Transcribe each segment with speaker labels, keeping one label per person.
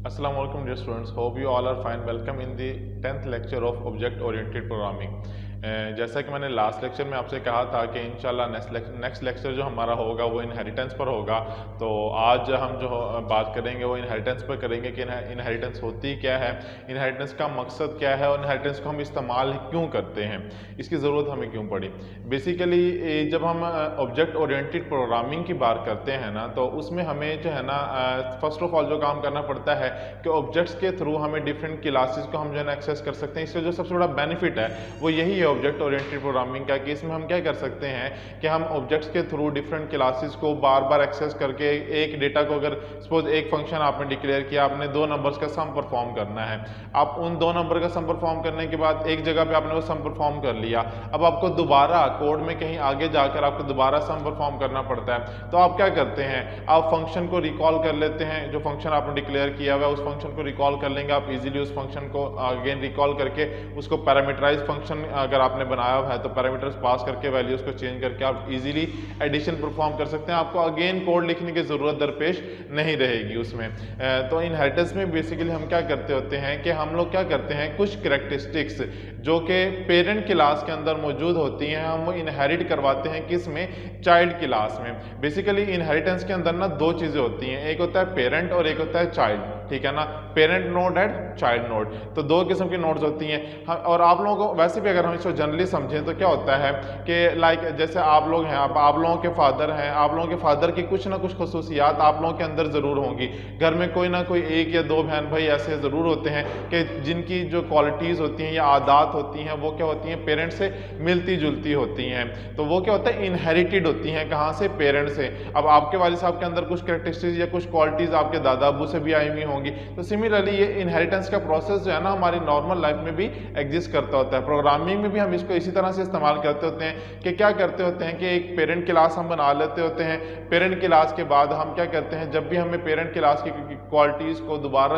Speaker 1: Assalamu alaikum dear students. Hope you all are fine. Welcome in the 10th lecture of Object Oriented Programming. जैसा कि मैंने last lecture में आपसे कहा था कि इंशाल्लाह नेक्स्ट लेक्चर जो हमारा होगा वो इनहेरिटेंस पर होगा। तो आज हम जो बात करेंगे वो इनहेरिटेंस पर करेंगे कि इनहेरिटेंस होती क्या है, इनहेरिटेंस का मकसद क्या है और इनहेरिटेंस को हम इस्तेमाल क्यों करते हैं, इसकी ज़रूरत हमें क्यों पड़ी। बेसिकली जब हम ऑब्जेक्ट ओरिएंटेड प्रोग्रामिंग की बात करते हैं ना, तो उसमें हमें जो है ना फर्स्ट ऑफ ऑल जो काम करना पड़ता है कि ऑब्जेक्ट्स के थ्रू हमें डिफरेंट क्लासेस को हम जो है ना एक्सेस कर सकते हैं। इसका जो सबसे बड़ा बेनिफिट है वो यही है ऑब्जेक्ट ओरिएंटेड प्रोग्रामिंग का, कि इसमें हम क्या कर सकते हैं कि हम ऑब्जेक्ट्स के थ्रू डिफरेंट क्लासेस को बार बार एक्सेस करके एक डेटा को, अगर सपोज एक फंक्शन आपने डिक्लेयर किया, आपने दो नंबर्स का सम परफॉर्म करना है, आप उन दो नंबर का सम परफॉर्म करने के बाद एक जगह पे आपने वो सम परफॉर्म कर लिया, अब आपको दोबारा कोड में कहीं आगे जाकर आपको दोबारा सम परफॉर्म करना पड़ता है। तो आप क्या करते हैं, आप फंक्शन को रिकॉल कर लेते हैं, जो फंक्शन आपने डिक्लेयर किया हुआ है उस फंक्शन को रिकॉल कर लेंगे आप इजीली। उस फंक्शन को अगेन रिकॉल करके उसको पैरामीटराइज फंक्शन अगर आपने बनाया हुआ है तो पैरामीटर्स पास करके वैल्यूज को चेंज करके आप इजीली एडिशन परफॉर्म कर सकते हैं। आपको अगेन कोड लिखने की जरूरत दरपेश नहीं रहेगी उसमें। तो इनहेरिटेंस में बेसिकली हम क्या करते होते हैं कि हम लोग क्या करते हैं, कुछ कैरेक्टरिस्टिक्स जो कि पेरेंट क्लास के अंदर मौजूद होती हैं हम वो इनहेरिट करवाते हैं किस में, चाइल्ड क्लास में। बेसिकली इनहेरिटेंस के अंदर ना दो चीजें होती हैं, एक होता है पेरेंट और एक होता है चाइल्ड, ठीक है ना, parent node and child node. तो दो किस्म की नोड्स होती हैं। और आप लोगों को वैसे भी अगर हम इसको जनरली समझें तो क्या होता है कि लाइक जैसे आप लोग हैं, आप लोगों के फादर हैं, आप लोगों के फादर की कुछ ना कुछ खसूसियात आप लोगों के अंदर जरूर होंगी। घर में कोई ना कोई एक या दो बहन भाई ऐसे जरूर होते हैं कि जिनकी जो क्वालिटीज होती हैं या आदत होती हैं वो क्या होती हैं, पेरेंट्स से मिलती जुलती होती हैं। तो वो क्या होता है, इनहेरिटेड होती हैं। कहाँ से? पेरेंट से। अब आपके वालिद साहब के अंदर कुछ कैरेक्टरिस्टिक्स या कुछ क्वालिटीज आपके दादा अबू से भी आई हुई होंगी। तो सिमिलरली ये इनहेरिटेंस का प्रोसेस जो है ना हमारी नॉर्मल लाइफ में भी एग्जिस्ट करता होता है। प्रोग्रामिंग में भी हम इसको इसी तरह से इस्तेमाल करते होते हैं कि क्या करते होते हैं कि एक पेरेंट क्लास हम बना लेते होते हैं। पेरेंट क्लास के बाद हम क्या करते हैं, जब भी हमें पेरेंट क्लास की क्वालिटीज को दोबारा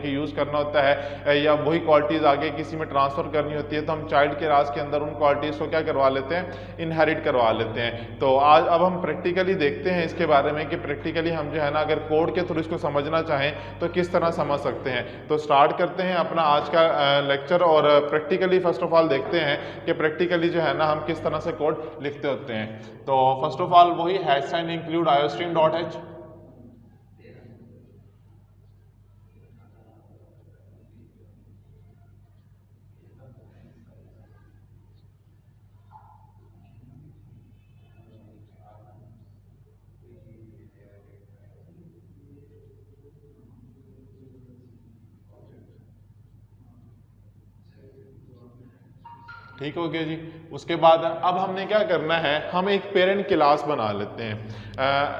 Speaker 1: यूज करना होता है या वही क्वालिटीज आगे किसी में ट्रांसफर करनी होती है, तो हम चाइल्ड क्लास के अंदर उन क्वालिटीज को क्या करवा लेते हैं, इनहेरिट करवा लेते हैं। तो आज अब हम प्रैक्टिकली देखते हैं इसके बारे में कि प्रैक्टिकली हम जो है ना अगर कोड के थ्रू इसको समझना चाहें तो किस तरह समझ सकते हैं। तो स्टार्ट करते हैं अपना आज का लेक्चर और प्रैक्टिकली फर्स्ट ऑफ ऑल देखते हैं कि प्रैक्टिकली जो है ना हम किस तरह से कोड लिखते होते हैं। तो फर्स्ट ऑफ ऑल वही hash sign include iostream dot H. ठीक हो गया जी। उसके बाद अब हमने क्या करना है, हम एक पेरेंट क्लास बना लेते हैं।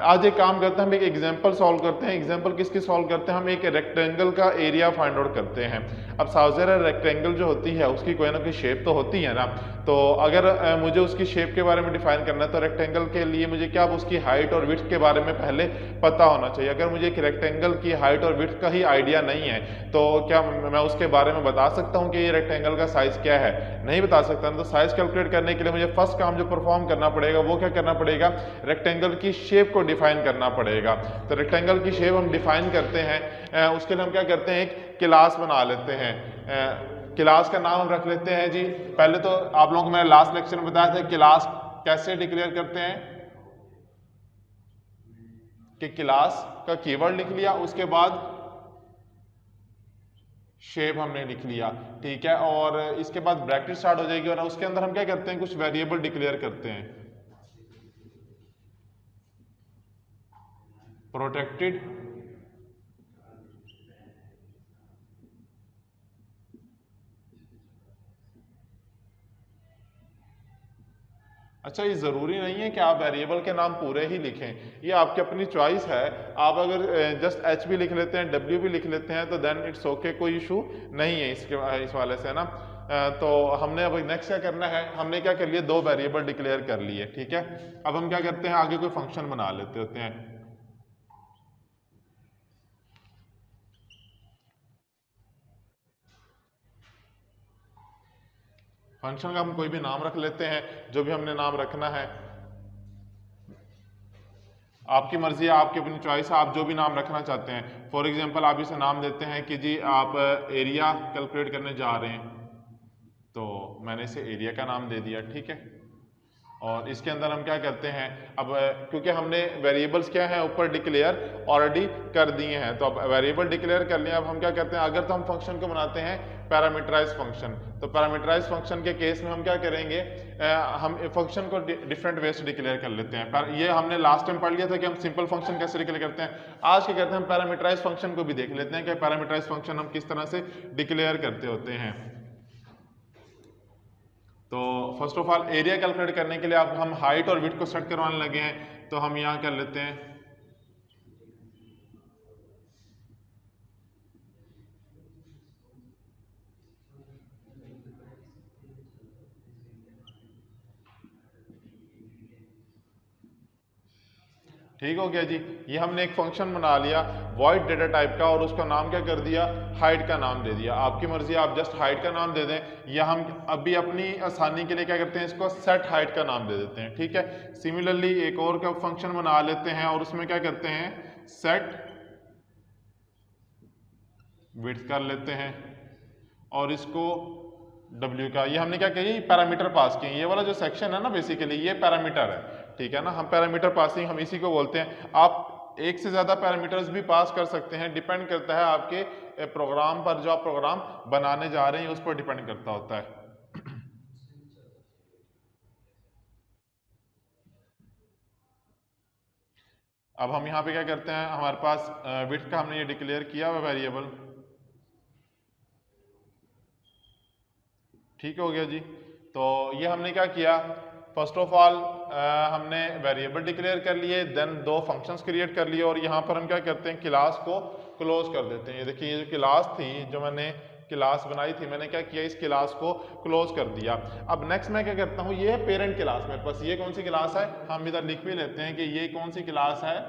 Speaker 1: आज एक काम करते हैं, हम एक एग्जांपल सॉल्व करते हैं। एग्जांपल किसकी सॉल्व करते हैं, हम एक रेक्टेंगल का एरिया फाइंड आउट करते हैं। अब साउजर रेक्टेंगल जो होती है उसकी कोई ना कोई शेप तो होती है ना, तो अगर मुझे उसकी शेप के बारे में डिफाइन करना है तो रेक्टेंगल के लिए मुझे क्या उसकी हाइट और विड्थ के बारे में पहले पता होना चाहिए। अगर मुझे एक रेक्टेंगल की हाइट और विड्थ का ही आइडिया नहीं है तो क्या मैं उसके बारे में बता सकता हूँ कि ये रेक्टेंगल का साइज क्या है? नहीं बता सकता। तो साइज कैलकुलेट करने के लिए मुझे फर्स्ट काम जो परफॉर्म करना पड़ेगा वो क्या करना पड़ेगा, रेक्टेंगल की शेप को डिफाइन करना पड़ेगा। तो रेक्टेंगल की शेप हम डिफाइन करते हैं, उसके लिए हम क्या करते हैं, एक क्लास बना लेते हैं। क्लास का नाम हम रख लेते हैं जी, पहले तो आप लोगों को मैंने लास्ट लेक्चर में बताया था क्लास कैसे डिक्लेयर करते हैं, कि क्लास का कीवर्ड लिख लिया, उसके बाद शेप हमने लिख लिया, ठीक है, और इसके बाद ब्रैकेट स्टार्ट हो जाएगी और उसके अंदर हम क्या करते हैं, कुछ वेरिएबल डिक्लेयर करते हैं। प्रोटेक्टेड अच्छा, ये ज़रूरी नहीं है कि आप वेरिएबल के नाम पूरे ही लिखें, ये आपकी अपनी चॉइस है। आप अगर जस्ट एच भी लिख लेते हैं, डब्ल्यू भी लिख लेते हैं तो देन इट्स ओके, कोई इशू नहीं है इस वाले से ना। तो हमने अब नेक्स्ट क्या करना है, हमने क्या कर लिया, दो वेरिएबल डिक्लेयर कर लिए, ठीक है। अब हम क्या करते हैं, आगे कोई फंक्शन बना लेते होते हैं। फंक्शन का हम कोई भी नाम रख लेते हैं, जो भी हमने नाम रखना है। आपकी मर्जी है, आपकी अपनी चॉइस है, आप जो भी नाम रखना चाहते हैं। फॉर एग्जांपल आप इसे नाम देते हैं कि जी आप एरिया कैलकुलेट करने जा रहे हैं, तो मैंने इसे एरिया का नाम दे दिया, ठीक है। और इसके अंदर हम क्या करते हैं, अब क्योंकि हमने वेरिएबल्स क्या है ऊपर डिक्लेयर ऑलरेडी कर दिए हैं, तो अब वेरिएबल डिक्लेयर कर लिया। अब हम क्या करते हैं, अगर तो हम फंक्शन को बनाते हैं पैरामीटराइज फंक्शन, तो पैरामीटराइज फंक्शन के केस में हम क्या करेंगे, हम फंक्शन को डिफरेंट वे से डिक्लेयर कर लेते हैं। पर ये हमने लास्ट टाइम पढ़ लिया था कि हम सिंपल फंक्शन कैसे डिक्लेयर करते हैं। आज क्या करते हैं, हम पैरामीटराइज फंक्शन को भी देख लेते हैं कि पैरामीटराइज फंक्शन हम किस तरह से डिक्लेयर करते होते हैं। तो first of all area calculate करने के लिए अब हम हाइट और विड्थ को सेट करवाने लगे हैं, तो हम यहाँ कर लेते हैं ठीक हो गया जी। ये हमने एक फंक्शन बना लिया वॉइड डेटा टाइप का और उसका नाम क्या कर दिया, हाइट का नाम दे दिया। आपकी मर्जी, आप जस्ट हाइट का नाम दे दें या हम अभी अपनी आसानी के लिए क्या करते हैं, इसको सेट हाइट का नाम दे देते हैं, ठीक है। सिमिलरली एक और का फंक्शन बना लेते हैं और उसमें क्या करते हैं, सेट विड्थ कर लेते हैं और इसको W का, ये हमने क्या किया, पैरामीटर पास किए। ये वाला जो सेक्शन है ना बेसिकली ये पैरामीटर है, ठीक है ना। हम पैरामीटर पासिंग हम इसी को बोलते हैं। आप एक से ज्यादा पैरामीटर्स भी पास कर सकते हैं, डिपेंड करता है आपके प्रोग्राम पर, जो आप प्रोग्राम बनाने जा रहे हैं उस पर डिपेंड करता होता है। अब हम यहाँ पे क्या करते हैं, हमारे पास विड्थ का हमने ये डिक्लेयर किया हुआ वेरिएबल, ठीक हो गया जी। तो ये हमने क्या किया, फर्स्ट ऑफ ऑल हमने वेरिएबल डिक्लेयर कर लिए, देन दो फंक्शंस क्रिएट कर लिए और यहाँ पर हम क्या करते हैं, क्लास को क्लोज कर देते हैं। ये देखिए, ये जो क्लास थी, जो मैंने क्लास बनाई थी, मैंने क्या किया, इस क्लास को क्लोज कर दिया। अब नेक्स्ट मैं क्या करता हूँ, ये है पेरेंट क्लास मेरे पास। ये कौन सी क्लास है, हम इधर लिख भी लेते हैं कि ये कौन सी क्लास है,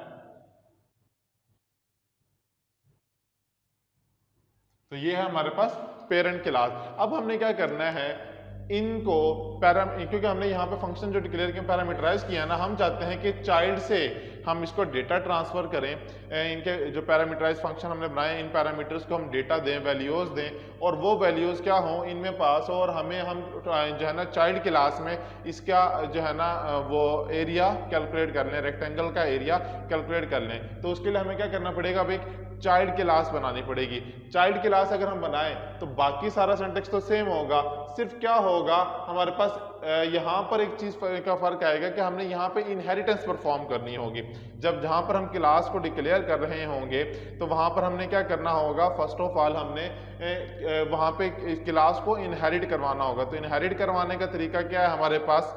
Speaker 1: तो ये है हमारे पास पेरेंट क्लास। अब हमने क्या करना है, इनको क्योंकि हमने यहाँ पे फंक्शन जो डिक्लेयर किया पैरामीटराइज किया ना, हम चाहते हैं कि चाइल्ड से हम इसको डेटा ट्रांसफर करें। इनके जो पैरामीटराइज फंक्शन हमने बनाए, इन पैरामीटर्स को हम डेटा दें, वैल्यूज दें और वो वैल्यूज क्या हों इनमें पास हो, और हमें हम जो है ना चाइल्ड क्लास में इसका जो है ना वो एरिया कैलकुलेट कर लें, रेक्टेंगल का एरिया कैलकुलेट कर लें। तो उसके लिए हमें क्या करना पड़ेगा, अब एक चाइल्ड क्लास बनानी पड़ेगी। चाइल्ड क्लास अगर हम बनाएं तो बाकी सारा सिंटेक्स तो सेम होगा, सिर्फ क्या होगा हमारे पास यहाँ पर एक चीज का फर्क आएगा कि हमने यहाँ पे इनहेरिटेंस परफॉर्म करनी होगी। जब जहाँ पर हम क्लास को डिक्लेयर कर रहे होंगे तो वहां पर हमने क्या करना होगा, फर्स्ट ऑफ ऑल हमने वहां पे क्लास को इनहेरिट करवाना होगा। तो इनहेरिट करवाने का तरीका क्या है हमारे पास,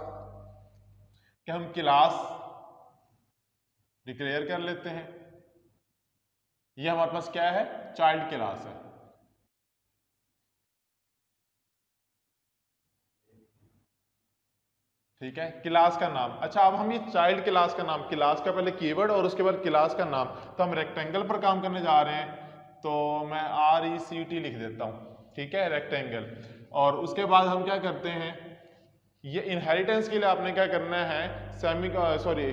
Speaker 1: कि हम क्लास डिक्लेयर कर लेते हैं, ये हमारे पास क्या है, चाइल्ड क्लास है, ठीक है। क्लास का नाम, अच्छा अब हम ये चाइल्ड क्लास का नाम, क्लास का पहले कीवर्ड और उसके बाद क्लास का नाम, तो हम रेक्टेंगल पर काम करने जा रहे हैं, तो मैं RECT लिख देता हूँ, ठीक है, रेक्टेंगल। और उसके बाद हम क्या करते हैं, ये इनहेरिटेंस के लिए आपने क्या करना है,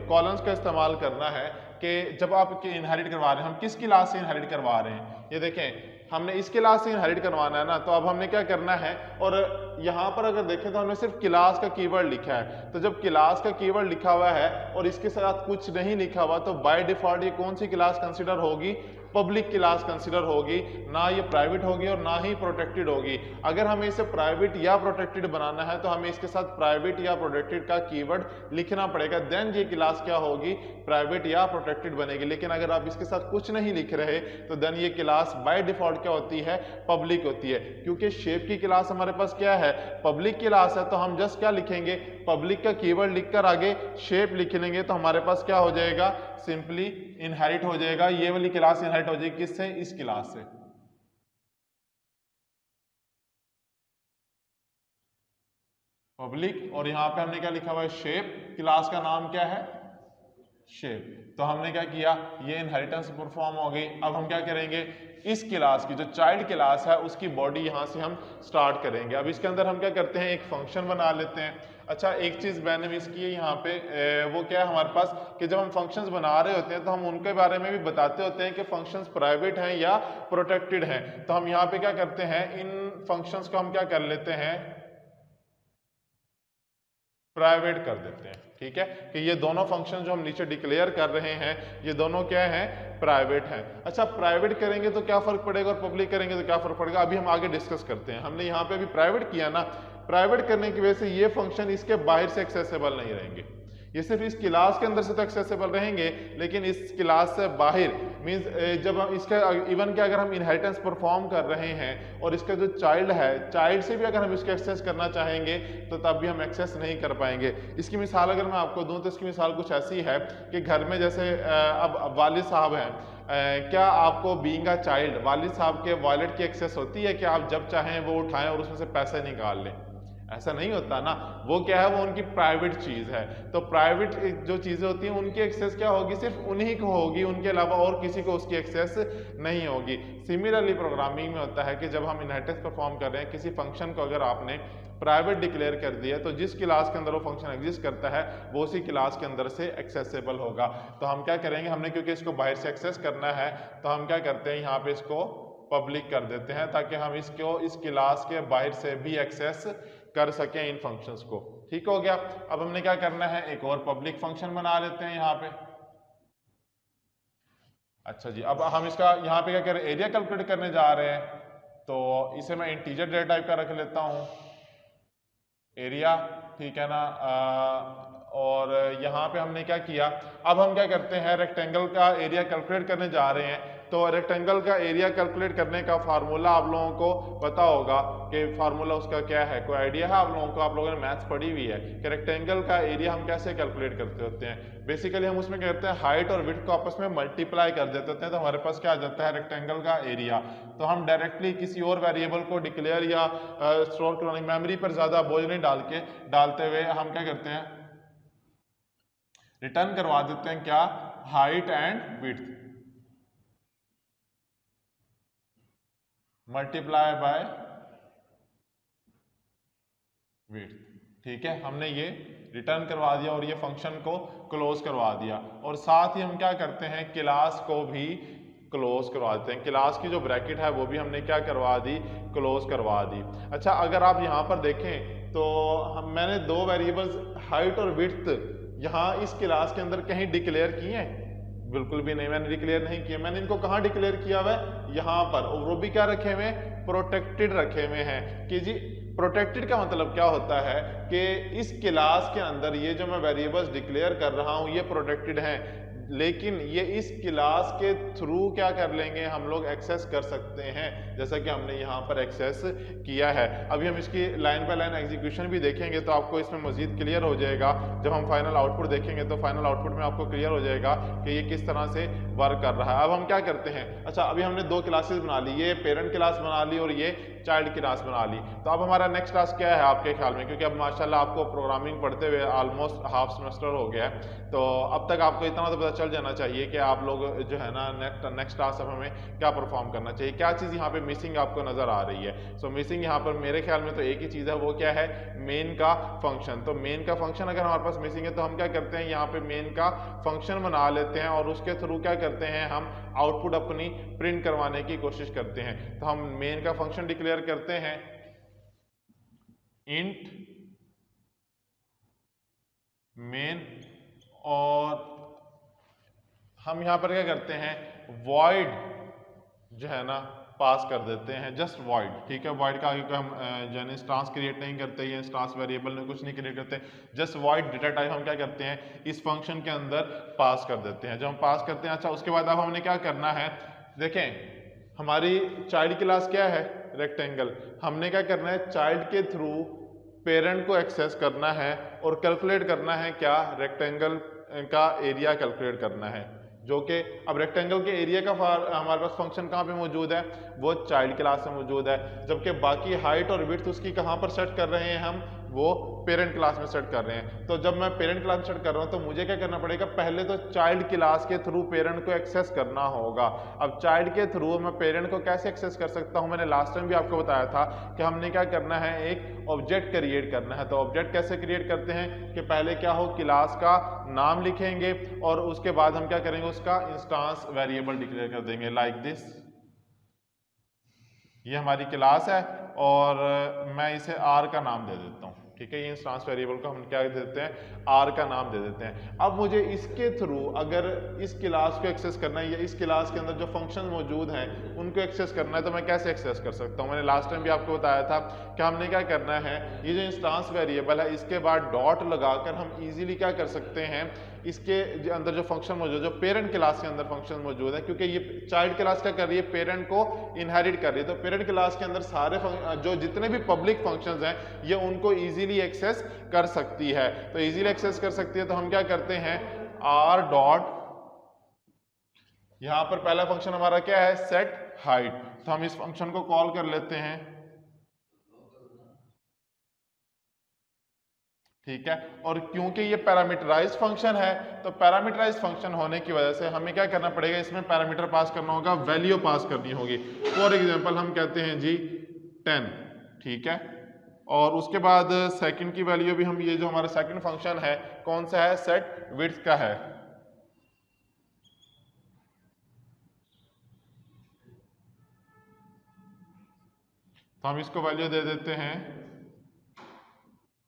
Speaker 1: कॉलम्स का इस्तेमाल करना है कि जब आप इनहेरिट करवा रहे हैं, हम किस क्लास से इनहेरिट करवा रहे हैं, ये देखें हमने इस क्लास से इनहेरिट करवाना है ना, तो अब हमने क्या करना है, और यहाँ पर अगर देखें तो हमने सिर्फ क्लास का कीवर्ड लिखा है। तो जब क्लास का कीवर्ड लिखा हुआ है और इसके साथ कुछ नहीं लिखा हुआ, तो बाय डिफॉल्ट ये कौन सी क्लास कंसिडर होगी, पब्लिक क्लास कंसिडर होगी, ना ये प्राइवेट होगी और ना ही प्रोटेक्टेड होगी। अगर हमें इसे प्राइवेट या प्रोटेक्टेड बनाना है तो हमें इसके साथ प्राइवेट या प्रोटेक्टेड का कीवर्ड लिखना पड़ेगा, देन ये क्लास क्या होगी, प्राइवेट या प्रोटेक्टेड बनेगी। लेकिन अगर आप इसके साथ कुछ नहीं लिख रहे तो देन ये क्लास बाय डिफॉल्ट क्या होती है, पब्लिक होती है। क्योंकि शेप की क्लास हमारे पास क्या है, पब्लिक क्लास है, तो हम जस्ट क्या लिखेंगे, पब्लिक का कीवर्ड लिखकर आगे शेप लिख लेंगे, तो हमारे पास क्या हो जाएगा, सिंपली इनहेरिट हो जाएगा, ये वाली क्लास इनहेरिट हो जाएगी किससे, इस क्लास से। पब्लिक और यहां पे हमने क्या लिखा हुआ है, शेप, क्लास का नाम क्या है, शेप। तो हमने क्या किया, ये इनहेरिटेंस परफॉर्म हो गई। अब हम क्या करेंगे, इस क्लास की जो चाइल्ड क्लास है उसकी बॉडी यहाँ से हम स्टार्ट करेंगे। अब इसके अंदर हम क्या करते हैं, एक फंक्शन बना लेते हैं। अच्छा, एक चीज़ मैंने मिस की है यहाँ पे, वो क्या है हमारे पास कि जब हम फंक्शंस बना रहे होते हैं तो हम उनके बारे में भी बताते होते हैं कि फंक्शंस प्राइवेट हैं या प्रोटेक्टेड हैं। तो हम यहाँ पे क्या करते हैं, इन फंक्शंस को हम क्या कर लेते हैं, प्राइवेट कर देते हैं। ठीक है, कि ये दोनों फंक्शन जो हम नीचे डिक्लेयर कर रहे हैं ये दोनों क्या हैं, प्राइवेट हैं। अच्छा, प्राइवेट करेंगे तो क्या फर्क पड़ेगा और पब्लिक करेंगे तो क्या फर्क पड़ेगा, अभी हम आगे डिस्कस करते हैं। हमने यहाँ पे अभी प्राइवेट किया ना, प्राइवेट करने की वजह से ये फंक्शन इसके बाहर से एक्सेसिबल नहीं रहेंगे, ये सिर्फ इस क्लास के अंदर से तो एक्सेसिबल रहेंगे, लेकिन इस क्लास से बाहर मींस जब हम इसका इवन कि अगर हम इनहेरिटेंस परफॉर्म कर रहे हैं और इसका जो चाइल्ड है, चाइल्ड से भी अगर हम इसको एक्सेस करना चाहेंगे तो तब भी हम एक्सेस नहीं कर पाएंगे। इसकी मिसाल अगर मैं आपको दूं तो इसकी मिसाल कुछ ऐसी है कि घर में जैसे अब वालिद साहब हैं, क्या आपको बीइंग अ चाइल्ड वालिद साहब के वॉलेट की एक्सेस होती है कि आप जब चाहें वो उठाएं और उसमें से पैसे निकाल लें? ऐसा नहीं होता ना, वो क्या है, वो उनकी प्राइवेट चीज़ है। तो प्राइवेट जो चीज़ें होती हैं उनकी एक्सेस क्या होगी, सिर्फ उन्हीं को होगी, उनके अलावा और किसी को उसकी एक्सेस नहीं होगी। सिमिलरली प्रोग्रामिंग में होता है कि जब हम इनहेरिटेंस परफॉर्म कर रहे हैं, किसी फंक्शन को अगर आपने प्राइवेट डिक्लेयर कर दिया तो जिस क्लास के अंदर वो फंक्शन एग्जिस्ट करता है वो उसी क्लास के अंदर से एक्सेसिबल होगा। तो हम क्या करेंगे, हमने क्योंकि इसको बाहर से एक्सेस करना है तो हम क्या करते हैं, यहाँ पे इसको पब्लिक कर देते हैं ताकि हम इसको इस क्लास के बाहर से भी एक्सेस कर सकें इन फंक्शंस को। ठीक हो गया। अब हमने क्या करना है, एक और पब्लिक फंक्शन बना लेते हैं यहाँ पे। अच्छा जी, अब हम इसका यहाँ पे क्या करें, एरिया कैलकुलेट करने जा रहे हैं, तो इसे मैं इंटीजर डेटा टाइप का रख लेता हूँ, एरिया। ठीक है ना, और यहाँ पे हमने क्या किया, अब हम क्या करते हैं, रेक्टेंगल का एरिया कैलकुलेट करने जा रहे हैं। तो रेक्टेंगल का एरिया कैलकुलेट करने का फार्मूला आप लोगों को पता होगा कि फार्मूला उसका क्या है, कोई आइडिया है आप लोगों को? आप लोगों ने मैथ्स पढ़ी हुई है कि रेक्टेंगल का एरिया हम कैसे कैलकुलेट करते होते हैं। बेसिकली हम उसमें क्या करते हैं, हाइट और विड्थ को आपस में मल्टीप्लाई कर देते होते हैं, तो हमारे पास क्या आ जाता है, रेक्टेंगल का एरिया। तो हम डायरेक्टली किसी और वेरिएबल को डिक्लेयर या स्टोर करने मेमोरी पर ज्यादा बोझ नहीं डालते हुए हम क्या करते हैं, रिटर्न करवा देते हैं क्या, height and width multiply by width. ठीक है, हमने ये रिटर्न करवा दिया और ये फंक्शन को क्लोज करवा दिया। और साथ ही हम क्या करते हैं, क्लास को भी क्लोज करवा देते हैं, क्लास की जो ब्रैकेट है वो भी हमने क्या करवा दी, क्लोज करवा दी। अच्छा, अगर आप यहाँ पर देखें तो मैंने दो वेरिएबल्स हाइट और विड्थ यहाँ इस क्लास के अंदर कहीं डिक्लेयर किए हैं? बिल्कुल भी नहीं, मैंने डिक्लेयर नहीं किया। मैंने इनको कहाँ डिक्लेयर किया हुआ है, यहाँ पर, और वो भी क्या रखे हुए, प्रोटेक्टेड रखे हुए हैं। कि जी प्रोटेक्टेड का मतलब क्या होता है कि इस क्लास के अंदर ये जो मैं वेरिएबल्स डिक्लेयर कर रहा हूँ ये प्रोटेक्टेड हैं, लेकिन ये इस क्लास के थ्रू क्या कर लेंगे, हम लोग एक्सेस कर सकते हैं, जैसा कि हमने यहाँ पर एक्सेस किया है। अभी हम इसकी लाइन बाय लाइन एग्जीक्यूशन भी देखेंगे तो आपको इसमें मजीद क्लियर हो जाएगा। जब हम फाइनल आउटपुट देखेंगे तो फाइनल आउटपुट में आपको क्लियर हो जाएगा कि ये किस तरह से वर्क कर रहा है। अब हम क्या करते हैं, अच्छा अभी हमने दो क्लासेस बना ली, ये पेरेंट क्लास बना ली और ये चाइल्ड क्लास बना ली। तो अब हमारा नेक्स्ट क्लास क्या है आपके ख्याल में, क्योंकि अब माशाल्लाह आपको प्रोग्रामिंग पढ़ते हुए ऑलमोस्ट हाफ सेमेस्टर हो गया है, तो अब तक आपको इतना तो पता चल जाना चाहिए कि आप लोग जो है ना नेक्स्ट क्लास अब हमें क्या परफॉर्म करना चाहिए, क्या चीज़ यहाँ पे मिसिंग आपको नजर आ रही है। सो मिसिंग यहाँ पर मेरे ख्याल में तो एक ही चीज़ है, वो क्या है, मेन का फंक्शन। तो मेन का फंक्शन अगर हमारे पास मिसिंग है तो हम क्या करते हैं, यहाँ पे मेन का फंक्शन बना लेते हैं और उसके थ्रू क्या करते हैं, हम आउटपुट अपनी प्रिंट करवाने की कोशिश करते हैं। तो हम मेन का फंक्शन डिक्लेयर करते हैं इंट मेन, और हम यहां पर क्या करते हैं, वॉइड जो है ना पास कर देते हैं, जस्ट वॉइड। ठीक है, वॉइड का आगे को हम जो है इंस्टांस क्रिएट नहीं करते, ये इंस्टांस वेरिएबल में कुछ नहीं क्रिएट करते, जस्ट वॉइड डेटा टाइप हम क्या करते हैं, इस फंक्शन के अंदर पास कर देते हैं। जब हम पास करते हैं, अच्छा उसके बाद अब हमने क्या करना है, देखें हमारी चाइल्ड क्लास क्या है, रेक्टेंगल। हमने क्या करना है, चाइल्ड के थ्रू पेरेंट को एक्सेस करना है और कैलकुलेट करना है क्या, रेक्टेंगल का एरिया कैलकुलेट करना है, जो कि अब रेक्टेंगल के एरिया का हमारे पास फंक्शन कहाँ पे मौजूद है, वो चाइल्ड क्लास में मौजूद है, जबकि बाकी हाइट और विड्थ उसकी कहाँ पर सेट कर रहे हैं हम, वो पेरेंट क्लास में सेट कर रहे हैं। तो जब मैं पेरेंट क्लास में सेट कर रहा हूँ तो मुझे क्या करना पड़ेगा, पहले तो चाइल्ड क्लास के थ्रू पेरेंट को एक्सेस करना होगा। अब चाइल्ड के थ्रू मैं पेरेंट को कैसे एक्सेस कर सकता हूँ, मैंने लास्ट टाइम भी आपको बताया था कि हमने क्या करना है, एक ऑब्जेक्ट क्रिएट करना है। तो ऑब्जेक्ट कैसे क्रिएट करते हैं कि पहले क्या हो, क्लास का नाम लिखेंगे और उसके बाद हम क्या करेंगे, उसका इंस्टांस वेरिएबल डिक्लेयर कर देंगे लाइक दिस। ये हमारी क्लास है और मैं इसे आर का नाम दे देता हूँ, ठीक है। ये इंस्टांस वेरिएबल को हम क्या दे देते हैं, आर का नाम दे देते हैं। अब मुझे इसके थ्रू अगर इस क्लास को एक्सेस करना है या इस क्लास के अंदर जो फंक्शन मौजूद हैं उनको एक्सेस करना है, तो मैं कैसे एक्सेस कर सकता हूँ। मैंने लास्ट टाइम भी आपको बताया था कि हमने क्या करना है, ये जो इंस्टांस वेरिएबल है इसके बाद डॉट लगाकर हम इजीली क्या कर सकते हैं, इसके अंदर जो फंक्शन मौजूद, जो पेरेंट क्लास के अंदर फंक्शन मौजूद है, क्योंकि ये चाइल्ड क्लास क्या कर रही है, पेरेंट को इनहेरिट कर रही है। तो पेरेंट क्लास के अंदर सारे जो जितने भी पब्लिक फंक्शंस हैं ये उनको इजीली एक्सेस कर सकती है। तो इजीली एक्सेस कर सकती है तो हम क्या करते हैं, आर डॉट, यहां पर पहला फंक्शन हमारा क्या है, सेट हाइट। तो हम इस फंक्शन को कॉल कर लेते हैं, ठीक है। और क्योंकि ये पैरामीटराइज्ड फंक्शन है तो पैरामीटराइज्ड फंक्शन होने की वजह से हमें क्या करना पड़ेगा, इसमें पैरामीटर पास करना होगा, वैल्यू पास करनी होगी। फॉर एग्जांपल हम कहते हैं जी 10, ठीक है। और उसके बाद सेकंड की वैल्यू भी हम, ये जो हमारा सेकंड फंक्शन है कौन सा है, सेट विड्थ का है। तो हम इसको वैल्यू दे देते हैं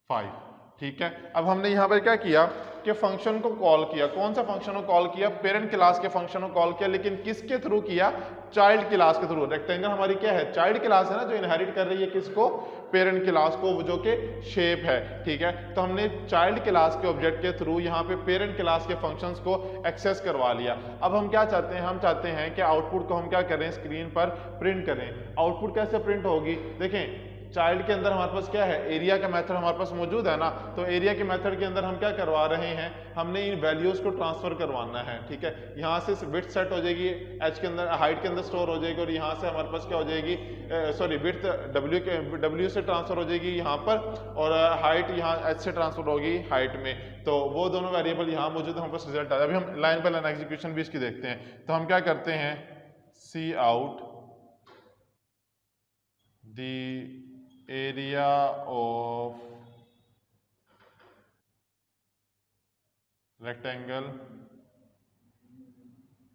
Speaker 1: 5, ठीक है। अब हमने यहां पर क्या किया कि फंक्शन को कॉल किया, कौन सा फंक्शन को कॉल किया, पेरेंट क्लास के फंक्शन को कॉल किया, लेकिन किसके थ्रू किया, चाइल्ड क्लास के थ्रू। रेक्टेंगल हमारी क्या है, चाइल्ड क्लास है ना, जो इनहेरिट कर रही है किसको, पेरेंट क्लास को, जो कि शेप है, ठीक है। तो हमने चाइल्ड क्लास के ऑब्जेक्ट के थ्रू यहाँ पे पेरेंट क्लास के फंक्शंस को एक्सेस करवा लिया। अब हम क्या चाहते हैं, हम चाहते हैं कि आउटपुट को हम क्या करें, स्क्रीन पर प्रिंट करें। आउटपुट कैसे प्रिंट होगी, देखें चाइल्ड के अंदर हमारे पास क्या है, एरिया का मेथड हमारे पास मौजूद है ना। तो एरिया के मेथड के अंदर हम क्या करवा रहे हैं, हमने इन वैल्यूज को ट्रांसफर करवाना है, ठीक है। यहाँ से विड्थ सेट हो जाएगी, एच के अंदर, हाइट के अंदर स्टोर हो जाएगी, और यहाँ से हमारे पास क्या हो जाएगी, सॉरी विड्थ डब्ल्यू से ट्रांसफर हो जाएगी यहाँ पर, और हाइट यहाँ एच से ट्रांसफर होगी हाइट में। तो वो दोनों वेरिएबल यहाँ मौजूद है, हमारे पास रिजल्ट आया। अभी हम लाइन बाय लाइन एग्जीक्यूशन भी इसकी देखते हैं। तो हम क्या करते हैं, see out the area of rectangle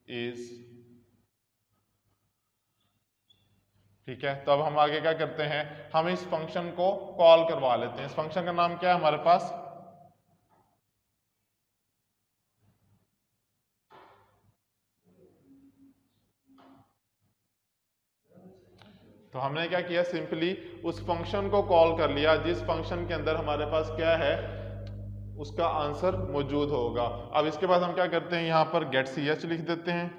Speaker 1: is, ठीक है। तो अब हम आगे क्या करते हैं, हम इस फंक्शन को कॉल करवा लेते हैं। इस फंक्शन का नाम क्या है हमारे पास, तो हमने क्या किया, सिंपली उस फंक्शन को कॉल कर लिया जिस फंक्शन के अंदर हमारे पास क्या है, उसका आंसर मौजूद होगा। अब इसके बाद हम क्या करते हैं, यहां पर गेट सी एच लिख देते हैं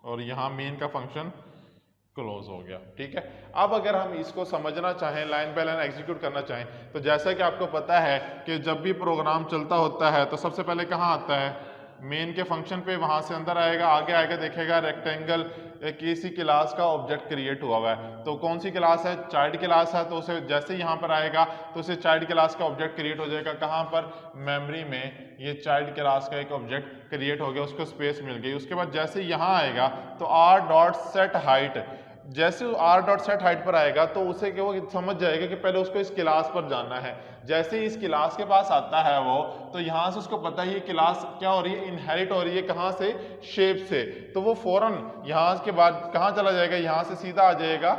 Speaker 1: और यहां मेन का फंक्शन क्लोज हो गया, ठीक है। अब अगर हम इसको समझना चाहें, लाइन बाय लाइन एग्जीक्यूट करना चाहें, तो जैसा कि आपको पता है कि जब भी प्रोग्राम चलता होता है तो सबसे पहले कहाँ आता है, मेन के फंक्शन पे, वहां से अंदर आएगा, आगे आएगा, देखेगा रेक्टेंगल किसी क्लास का ऑब्जेक्ट क्रिएट हुआ हुआ है। तो कौन सी क्लास है, चाइल्ड क्लास है। तो उसे जैसे यहाँ पर आएगा तो उसे चाइल्ड क्लास का ऑब्जेक्ट क्रिएट हो जाएगा। कहाँ पर, मेमोरी में ये चाइल्ड क्लास का एक ऑब्जेक्ट क्रिएट हो गया, उसको स्पेस मिल गई। उसके बाद जैसे यहाँ आएगा तो आर डॉट सेट हाइट, जैसे आर डॉट सेट हाइट पर आएगा तो उसे वो समझ जाएगा कि पहले उसको इस क्लास पर जाना है। जैसे ही इस क्लास के पास आता है वो, तो यहाँ से उसको पता है ये क्लास क्या हो रही है, इनहेरिट हो रही है, कहाँ से, शेप से। तो वो फौरन यहाँ के बाद कहाँ चला जाएगा, यहाँ से सीधा आ जाएगा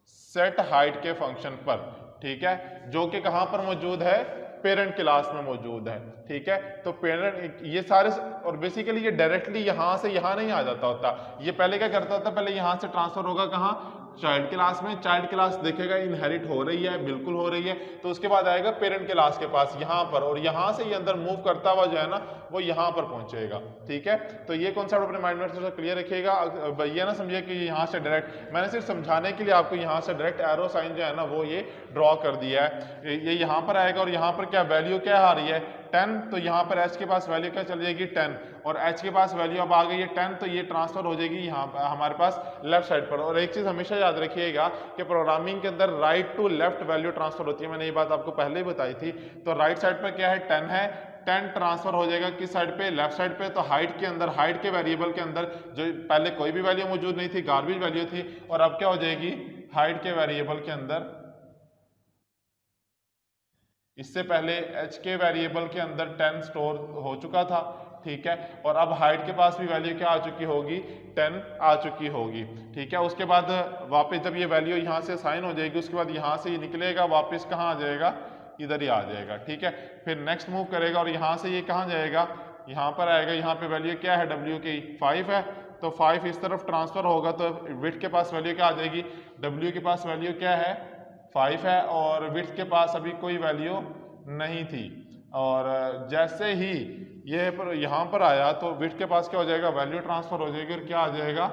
Speaker 1: सेट हाइट के फंक्शन पर, ठीक है, जो कि कहाँ पर मौजूद है, पेरेंट क्लास में मौजूद है, ठीक है। तो पेरेंट ये सारे, और बेसिकली ये डायरेक्टली यहाँ से यहाँ नहीं आ जाता होता, ये पहले क्या करता होता, पहले यहाँ से ट्रांसफर होगा कहाँ, चाइल्ड क्लास में। चाइल्ड क्लास देखेगा इनहेरिट हो रही है, बिल्कुल हो रही है, तो उसके बाद आएगा पेरेंट क्लास के पास यहाँ पर, और यहाँ से ये अंदर मूव करता हुआ जो है ना वो यहाँ पर पहुंचेगा, ठीक है। तो ये कॉन्सेप्ट अपने माइंड में क्लियर रखिएगा। ये ना समझिए कि यहाँ से डायरेक्ट, मैंने सिर्फ समझाने के लिए आपको यहाँ से डायरेक्ट एरो साइन जो है ना वो ये ड्रॉ कर दिया है। ये यहाँ पर आएगा और यहाँ पर क्या वैल्यू क्या आ रही है, 10, तो यहाँ पर एच के पास वैल्यू क्या चल जाएगी, 10, और h के पास वैल्यू अब आ गई है 10, तो ये ट्रांसफर हो जाएगी यहाँ हमारे पास लेफ्ट साइड पर। और एक चीज हमेशा याद रखिएगा कि प्रोग्रामिंग के अंदर right to left value transfer होती है, मैंने ये बात आपको पहले ही बताई थी। तो राइट साइड पर क्या है 10 है, 10 ट्रांसफर हो जाएगा किस साइड पे, लेफ्ट साइड पे। तो हाइट के अंदर, हाइट के वेरिएबल के अंदर जो पहले कोई भी वैल्यू मौजूद नहीं थी, गार्बेज वैल्यू थी, और अब क्या हो जाएगी हाइट के वेरिएबल के अंदर, इससे पहले h के वेरिएबल के अंदर 10 स्टोर हो चुका था, ठीक है। और अब हाइट के पास भी वैल्यू क्या आ चुकी होगी, 10 आ चुकी होगी, ठीक है। उसके बाद वापस जब ये वैल्यू यहाँ से साइन हो जाएगी, उसके बाद यहाँ से ये निकलेगा, वापस कहाँ आ जाएगा, इधर ही आ जाएगा, ठीक है। फिर नेक्स्ट मूव करेगा और यहाँ से ये कहाँ जाएगा, यहाँ पर आएगा। यहाँ पे वैल्यू क्या है w की 5 है, तो 5 इस तरफ ट्रांसफर होगा, तो विड्थ के पास वैल्यू क्या आ जाएगी, w के पास वैल्यू क्या है 5 है, और विड्थ के पास अभी कोई वैल्यू नहीं थी। और जैसे ही ये पर यहाँ पर आया तो विड्थ के पास क्या हो जाएगा, वैल्यू ट्रांसफर हो जाएगी और क्या आ जाएगा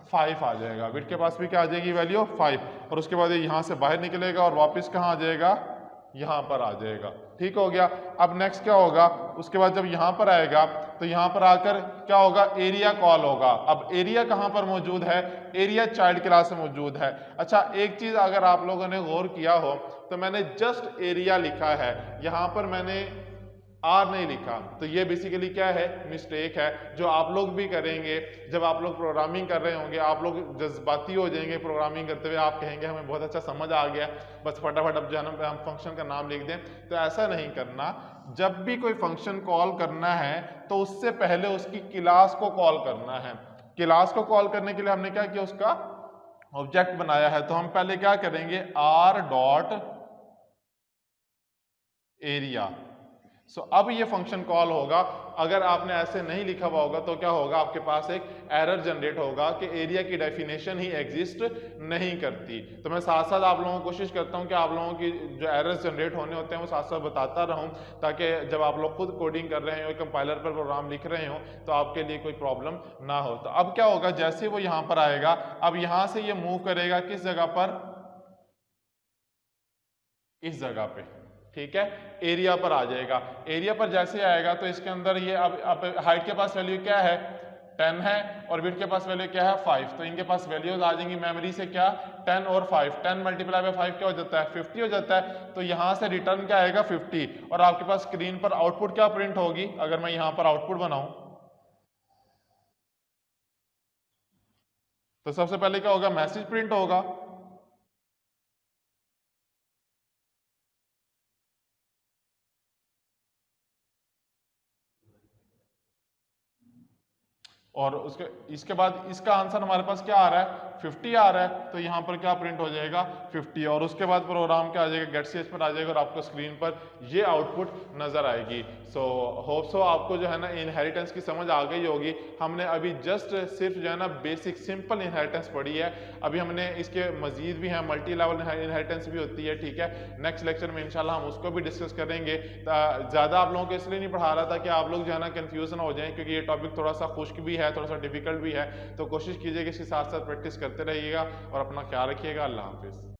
Speaker 1: 5 आ जाएगा। विड्थ के पास भी क्या आ जाएगी वैल्यू 5, और उसके बाद ये यहाँ से बाहर निकलेगा और वापस कहाँ आ जाएगा, यहाँ पर आ जाएगा, ठीक हो गया। अब नेक्स्ट क्या होगा, उसके बाद जब यहाँ पर आएगा तो यहाँ पर आकर क्या होगा, एरिया कॉल होगा। अब एरिया कहाँ पर मौजूद है, एरिया चाइल्ड क्लास में मौजूद है। अच्छा एक चीज अगर आप लोगों ने गौर किया हो तो मैंने जस्ट एरिया लिखा है, यहाँ पर मैंने आर नहीं लिखा, तो ये बेसिकली क्या है, मिस्टेक है जो आप लोग भी करेंगे। जब आप लोग प्रोग्रामिंग कर रहे होंगे, आप लोग जज्बाती हो जाएंगे प्रोग्रामिंग करते हुए, आप कहेंगे हमें बहुत अच्छा समझ आ गया, बस फटाफट अब जो है हम फंक्शन का नाम लिख दें। तो ऐसा नहीं करना, जब भी कोई फंक्शन कॉल करना है तो उससे पहले उसकी क्लास को कॉल करना है। क्लास को कॉल करने के लिए हमने क्या किया, उसका ऑब्जेक्ट बनाया है। तो हम पहले क्या करेंगे, आर डॉट एरिया। सो अब ये फंक्शन कॉल होगा। अगर आपने ऐसे नहीं लिखा हुआ होगा तो क्या होगा, आपके पास एक एरर जनरेट होगा कि एरिया की डेफिनेशन ही एग्जिस्ट नहीं करती। तो मैं साथ साथ आप लोगों को कोशिश करता हूं कि आप लोगों की जो एरर्स जनरेट होने होते हैं वो साथ साथ बताता रहूं, ताकि जब आप लोग खुद कोडिंग कर रहे हो, कंपाइलर पर प्रोग्राम लिख रहे हो, तो आपके लिए कोई प्रॉब्लम ना हो। तो अब क्या होगा, जैसे वो यहाँ पर आएगा, अब यहाँ से ये मूव करेगा किस जगह पर, इस जगह पे, ठीक है, एरिया पर आ जाएगा। एरिया पर जैसे आएगा तो इसके अंदर ये अब हाइट के पास वैल्यू क्या है 10 है, और विड्थ के पास वैल्यू क्या है 5, तो इनके पास वैल्यूज आ जाएंगी मेमोरी से क्या 10 और 5, 10 मल्टीप्लाई बाय 5 क्या हो जाता है 50 हो जाता है। तो यहाँ से रिटर्न क्या आएगा 50, और आपके पास स्क्रीन पर आउटपुट क्या प्रिंट होगी, अगर मैं यहाँ पर आउटपुट बनाऊं तो सबसे पहले क्या होगा, मैसेज प्रिंट होगा। और उसके इसके बाद इसका आंसर हमारे पास क्या आ रहा है 50 आ रहा है, तो यहाँ पर क्या प्रिंट हो जाएगा 50, और उसके बाद प्रोग्राम क्या आ जाएगा, गेट सीएच पर आ जाएगा और आपको स्क्रीन पर ये आउटपुट नजर आएगी। सो होप सो आपको जो है ना इनहेरिटेंस की समझ आ गई होगी। हमने अभी जस्ट सिर्फ जो है ना बेसिक सिंपल इनहेरिटेंस पढ़ी है, अभी हमने इसके मजीद भी है, मल्टी लेवल इनहेरिटेंस भी होती है, ठीक है। नेक्स्ट लेक्चर में इंशाल्लाह हम उसको भी डिस्कस करेंगे। ज़्यादा आप लोगों को इसलिए नहीं पढ़ा रहा था कि आप लोग जो है ना कन्फ्यूजन हो जाएं, क्योंकि ये टॉपिक थोड़ा सा खुश्क भी है, थोड़ा सा डिफिकल्ट भी है। तो कोशिश कीजिए कि इसके साथ साथ प्रैक्टिस करते रहिएगा और अपना ख्याल रखिएगा। अल्लाह हाफिज़।